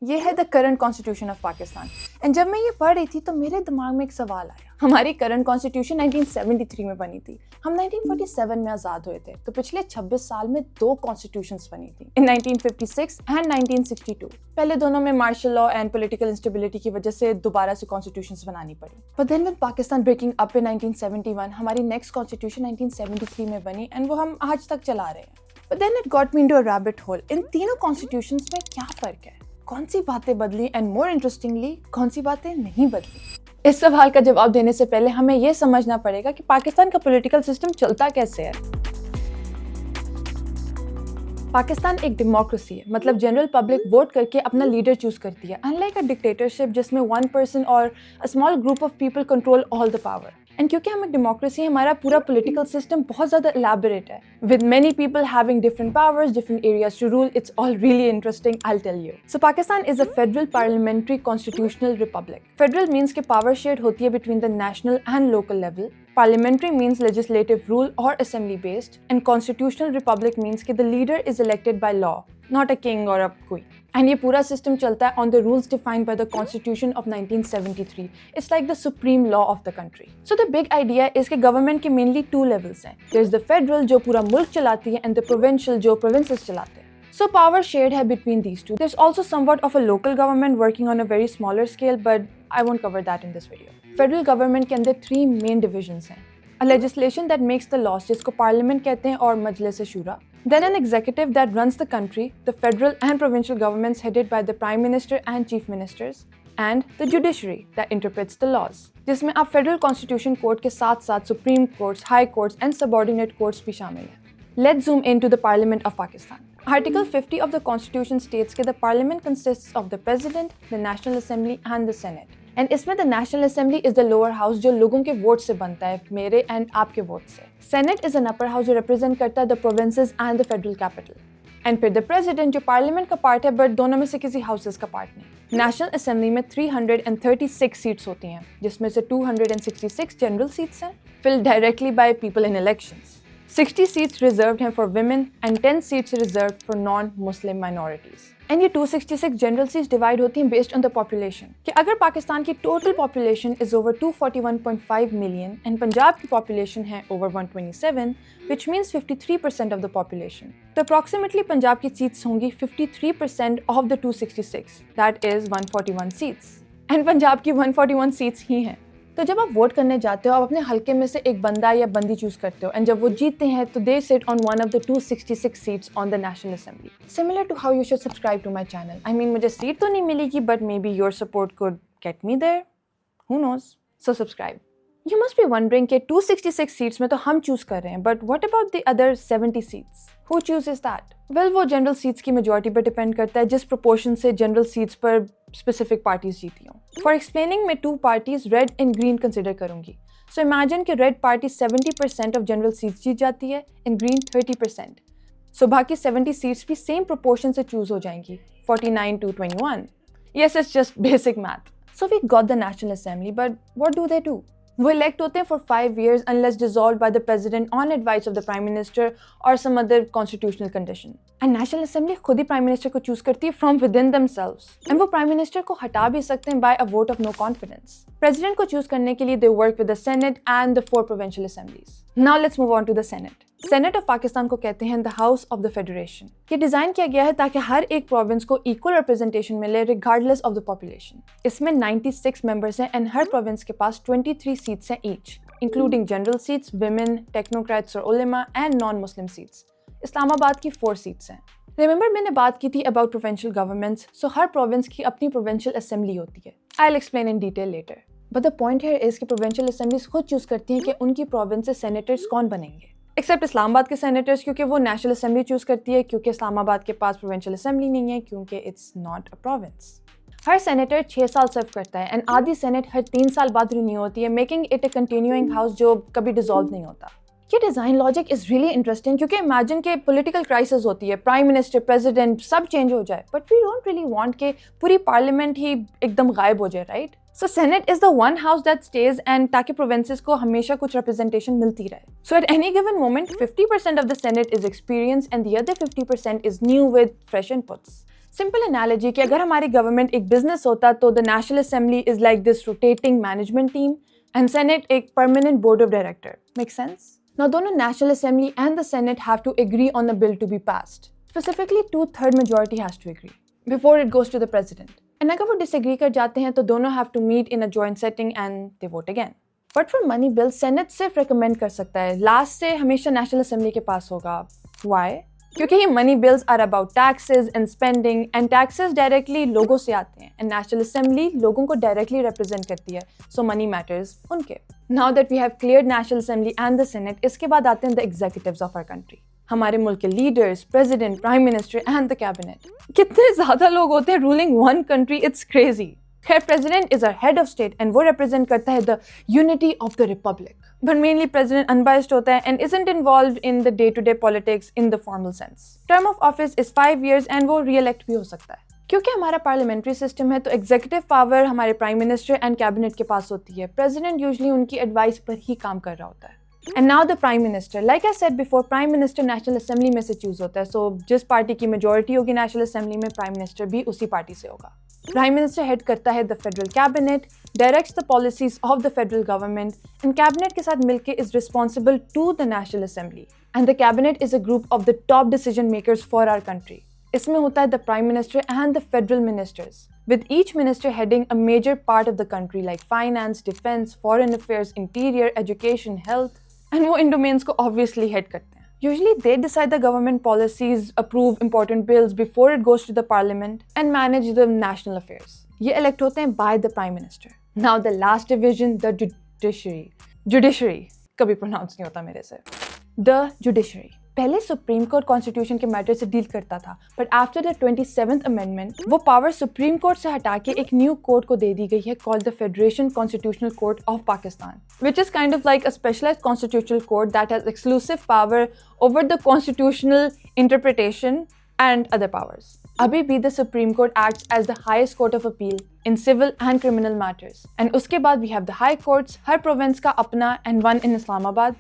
ये है the current constitution of Pakistan. And जब मैं ये पढ़ रही थी तो मेरे दिमाग में एक सवाल आया। हमारी करंट कॉन्स्टिट्यूशन 1973 में बनी थी, हम 1947 में आज़ाद हुए थे, तो पिछले 26 साल में 2 कॉन्स्टिट्यूशंस बनी थी, इन 1956 एंड 1962। पहले दोनों में martial law and political instability की वजह से दोबारा से कॉन्स्टिट्यूशंस बनानी पड़ी। But then with Pakistan breaking up in 1971, हमारी नेक्स्ट कॉन्स्टिट्यूशन 1973 में बनी एंड वो हम आज तक चला रहे हैं। But then it got me into a rabbit hole. इन तीनों कॉन्स्टिट्यूशंस में क्या फ़र्क है? कौन सी बातें बदली एंड मोर इंटरेस्टिंगली कौन सी बातें नहीं बदली? इस सवाल का जवाब देने से पहले हमें यह समझना पड़ेगा कि पाकिस्तान का पॉलिटिकल सिस्टम चलता कैसे है। पाकिस्तान एक डेमोक्रेसी है, मतलब जनरल पब्लिक वोट करके अपना लीडर चूज करती है, अनलाइक अ डिक्टेटरशिप जिसमें वन पर्सन और a small group of people control all the power. And क्योंकि हम एक डेमोक्रेसी है, हमारा पूरा पॉलिटिकल सिस्टम बहुत ज़्यादा एलैबोरेट है, with many people having different powers, different areas to rule. It's all really interesting, I will tell you. So Pakistan is a federal parliamentary constitutional republic. Federal means के power share होती है between the national and local level. Parliamentary means legislative rule or assembly based, and constitutional republic means कि the leader is elected by law, not a king or a queen. And ये पूरा system चलता है on the rules defined by the Constitution of 1973. It's like the supreme law of the country. So the big idea is कि government के mainly 2 levels हैं. There's the federal जो पूरा मुल्क चलाती है, and the provincial जो provinces चलाते हैं. So power shared है between these two. There's also somewhat of a local government working on a very smaller scale, but I won't cover that in this video. Federal government के अंदर 3 main divisions हैं। A legislation that makes the laws, जिसको parliament कहते हैं, और Majlis Shura. Then an executive that runs the country, the federal and provincial governments headed by the prime minister and chief ministers. And the judiciary that interprets the laws, जिसमें अब federal constitution court के साथ साथ supreme courts, high courts and subordinate courts भी शामिल हैं। Let's zoom in to the parliament of Pakistan. Article 50 of the Constitution states that the Parliament consists of the President, the National Assembly and the Senate. And इसमें the National Assembly is the lower house जो लोगों के vote से बनता है, मेरे and आपके vote से। Senate is an upper house जो represent करता है the provinces and the federal capital. And फिर the President जो Parliament का पार्ट है but दोनों में से किसी houses का पार्ट नहीं। National Assembly में 336 सीट्स होती हैं, जिसमें से 266 जनरल सीट्स हैं, filled directly by people in elections. 60 seats reserved हैं for women and 10 seats reserved for non-Muslim minorities. And ये 266 general seats divide होती हैं based on the population. कि अगर पाकिस्तान की total population is over 241.5 million and Punjab की population है over 127, which means 53% of the population. तो approximately पंजाब की seats होंगी 53% of the 266, that is 141 seats. And Punjab की 141 seats ही हैं। तो जब आप वोट करने जाते हो, आप अपने हल्के में से एक बंदा या बंदी चूज करते हो, एंड जब वो जीतते हैं तो they sit on one of the 266 seats on the national assembly. Similar to how you should subscribe to my channel. I mean मुझे सीट तो नहीं मिलेगी, but may be your support could get me there, who knows. So subscribe. You must be wondering कि 266 seats में तो हम choose कर रहे हैं, but what about the other 70 seats? Who chooses that? Well, वो जनरल सीट्स की majority पर डिपेंड करता है, जिस प्रोपोर्शन से जनरल सीट्स पर स्पेसिफिक पार्टीज जीती हों। फॉर एक्सप्लेनिंग, मैं 2 parties red and green consider करूंगी। सो इमेजिन कि red party 70% of general seats जीत जाती है एंड ग्रीन 30%। सो बाकी 70 सीट्स भी सेम प्रोपोर्शन से चूज हो जाएंगी, 49 to 21। Yes, it's just basic math. So we got the National Assembly, but what do they do? वो इलेक्ट होते हैं for 5 years unless dissolved by the president on advice of the prime minister or some other constitutional condition. And National Assembly खुद ही prime minister को choose करती है from within themselves. And वो prime minister को हटा भी सकते हैं by a vote of no confidence. President को choose करने के लिए they work with the Senate and the 4 provincial assemblies. Now let's move on to the Senate. Senate of Pakistan को कहते हैं the house of the federation. ये design किया गया है ताकि हर एक प्रोविंस को इक्वल रिप्रेजेंटेशन मिले रिगार्डलेस ऑफ द पॉपुलेशन। इसमें 96 मेंबर्स हैं एंड हर प्रोविंस के पास 23 सीट्स हैं each, including general seats, women, technocrats और उलेमा and non Muslim seats. Islamabad की 4 सीट्स हैं। रिमेंबर मैंने बात की थी about provincial governments, so her province की अपनी प्रोविंशियल असेंबली होती है। I will explain in detail letter, but the point here is कि प्रोविंशियल असेंबलीज खुद चूज करती हैं कि उनकी प्रोविंस से सेनेटर्स कौन बनेंगे, एक्सेप्ट इस्लामाबाद के सेनेटर्स, क्योंकि वो नेशनल असेंबली चूज करती है, क्योंकि इस्लामाबाद के पास प्रोविंशियल असेंबली नहीं है, क्योंकि it's not a province. Her senator 6 साल सर्व करता है एंड आधी सेनेट हर 3 साल बाद रिन्यू होती है, making it a continuing house जो कभी डिसॉल्व नहीं होता। ये design logic is really interesting, क्योंकि इमेजिन के पॉलिटिकल क्राइसिस होती है, प्राइम मिनिस्टर, प्रेसिडेंट सब चेंज हो जाए, but we don't really want के पूरी पार्लियामेंट ही एकदम गायब हो जाए, right? So Senate is the one house that stays and ताकि provinces को हमेशा कुछ representation मिलती रहे. So at any given moment, 50% of the Senate is experienced and the other 50% is new with fresh inputs. Simple analogy कि अगर हमारी government एक बिजनेस होता तो the national assembly is like this rotating management team and senate एक permanent board of director. Make sense? Now दोनों national assembly and the senate have to agree on the bill to be passed. Specifically 2/3 majority has to agree before it goes to the president. And अगर वो disagree कर जाते हैं तो दोनों have to meet in a joint setting and they vote again. But for money bill, Senate सिर्फ recommend कर सकता है. Last से हमेशा नेशनल असेंबली के पास होगा. Why? क्योंकि ये money bills are about taxes and spending and taxes directly लोगों से आते हैं एंड नेशनल असेंबली लोगों को डायरेक्टली रिप्रेजेंट करती है, सो मनी मैटर्स उनके. Now that we have cleared national assembly and the senate, इसके बाद आते हैं the executives of our country. हमारे मुल्क के leaders, president, prime minister and the cabinet. कितने ज्यादा लोग होते हैं ruling one country, it's crazy. खैर, president is our head of state and वो रिप्रेजेंट करता है the unity of the republic. But mainly president unbiased होता है and isn't involved in the day-to-day politics in the formal sense. Term of office is 5 years and वो re-elect भी हो सकता है. क्योंकि हमारा parliamentary system है तो executive power हमारे prime minister and cabinet के पास होती है. President usually उनकी advice पर ही काम कर रहा होता है. And now the prime minister. Like I said before, prime minister national assembly में से choose होता है. So जिस पार्टी की majority होगी national assembly में, prime minister भी उसी पार्टी से होगा. Prime Minister head करता है the federal cabinet, directs the policies of the federal government, and cabinet के साथ मिलके is responsible to the national assembly. And the cabinet is a group of the top decision makers for our country. इसमें होता है the prime minister and the federal ministers, with each minister heading a major part of the country like finance, defense, foreign affairs, interior, education, health, and वो इन domains को obviously head करते हैं. Usually they decide the government policies, approve important bills before it goes to the parliament and manage the national affairs. ये elect होते हैं by the prime minister. Now the last division, the judiciary. Judiciary कभी pronounce नहीं होता मेरे से. The judiciary. पहले supreme court constitution के मैटर से डील करता था, but after the 27th amendment वो पावर सुप्रीम कोर्ट से हटा के एक न्यू कोर्ट को दे दी गई है called the federation constitutional court of Pakistan, which is kind of like a specialized constitutional court that has exclusive power over the constitutional interpretation and other powers. अभी भी the supreme court acts as the highest court of appeal in civil and criminal matters. And उसके बाद we have the high courts, हर province का अपना, and one in Islamabad.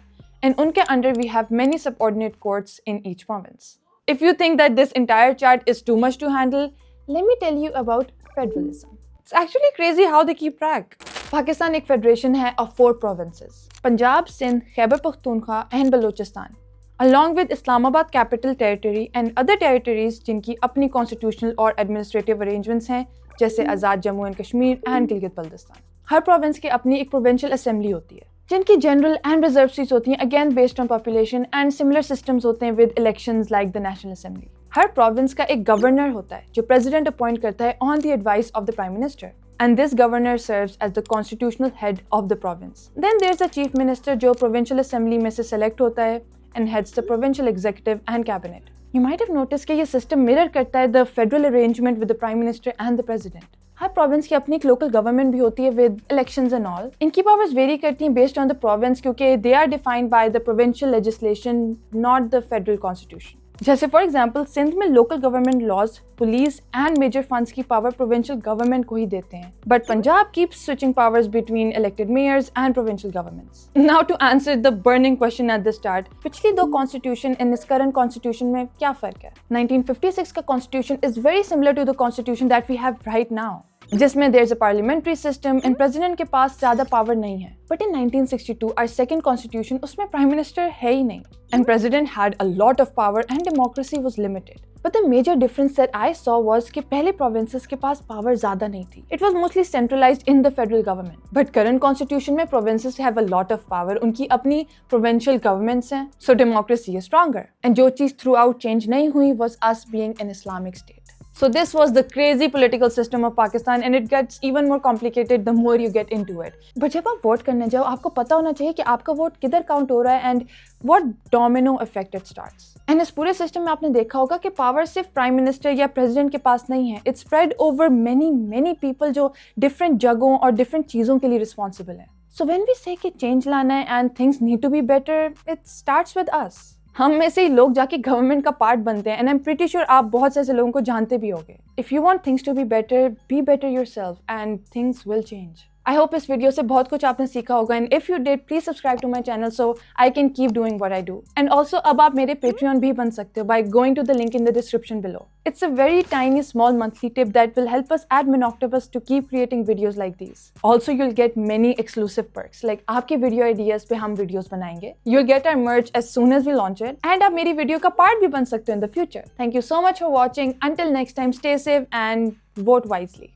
And उनके under we have many subordinate courts in each province. If you think that this entire chart is too much to handle, let me tell you about federalism. It's actually crazy how they keep track. Pakistan एक federation है of 4 provinces: Punjab, Sindh, Khyber Pakhtunkhwa and Balochistan, along with Islamabad capital territory and other territories जिनकी अपनी constitutional और administrative arrangements हैं, जैसे Azad Jammu and Kashmir and Gilgit Baltistan. हर province की अपनी एक provincial assembly होती है जिनकी जनरल एंड रिजर्व सीट्स होती हैं, again based on population, and similar systems होते हैं with elections like the national assembly. Her province का एक गवर्नर होता है जो प्रेसिडेंट अपॉइंट करता है on the advice of the prime minister, and this governor serves as the constitutional head of the province. Then there is the chief minister जो provincial assembly में से सेलेक्ट होता है and heads the provincial executive and cabinet. You might have notice कि ये system mirror करता है the federal arrangement with the prime minister and the president. हर प्रोविंस की अपनी एक लोकल गवर्नमेंट भी होती है विद इलेक्शंस एंड ऑल. इनकी पावर्स वेरी करती हैं बेस्ड ऑन द प्रोविंस क्योंकि they are defined by the provincial legislation, not the federal constitution. जैसे फॉर एग्जांपल सिंध में local government laws, police and major funds की पावर प्रोविंशियल गवर्नमेंट को ही देते हैं, but Punjab keeps switching powers between elected mayors and provincial governments. Now to answer the burning question at the start, पिछली 2 constitution in इस current constitution में क्या फर्क है? 1956 का constitution is very similar to the constitution that we have right now, जिसमें there is a parliamentary system and president के पास ज्यादा पावर नहीं है. But in 1962 our second constitution, उसमें प्राइम मिनिस्टर है ही नहीं and president had a lot of power and democracy was limited. But the major difference that I saw was कि पहले प्रोविंसेस के पास पावर ज्यादा नहीं थी. It was mostly centralised in the federal government. But current constitution में provinces have a lot of power, उनकी अपनी प्रोविंशियल गवर्नमेंट्स हैं, so democracy is stronger. And जो चीज थ्रू आउट चेंज नहीं हुई was us being an Islamic state. So this was the crazy political system of Pakistan and it gets even more complicated the more you get into it. But जब आप vote करने जाओ आपको पता होना चाहिए कि आपका वोट किधर काउंट हो रहा है and what domino effect it starts. And इस पूरे सिस्टम में आपने देखा होगा कि पावर सिर्फ प्राइम मिनिस्टर या प्रेसिडेंट के पास नहीं है. It's spread over many people जो डिफरेंट जगहों और डिफरेंट चीज़ों के लिए रिस्पॉन्सिबल है. So when we say कि चेंज लाना है and things need to be better, it starts with us. हम में से ही लोग जाके गवर्नमेंट का पार्ट बनते हैं and I am pretty sure आप बहुत से ऐसे लोगों को जानते भी होंगे. If you want things to be better yourself and things will change. I hope इस वीडियो से बहुत कुछ आपने सीखा होगा and if you did please subscribe to my channel so I can keep doing what I do and also अब आप मेरे पेट्रियन भी बन सकते हो by going to the link in the description below. It's a very tiny small monthly tip that will help us at Minoctopus to keep creating videos like these. Also, you'll get many exclusive perks like आपके video ideas पे हम videos बनाएंगे. You'll get our merch as soon as we launch it. And आप मेरी video का part भी बन सकते हो in the future. Thank you so much for watching. Until next time, stay safe and vote wisely.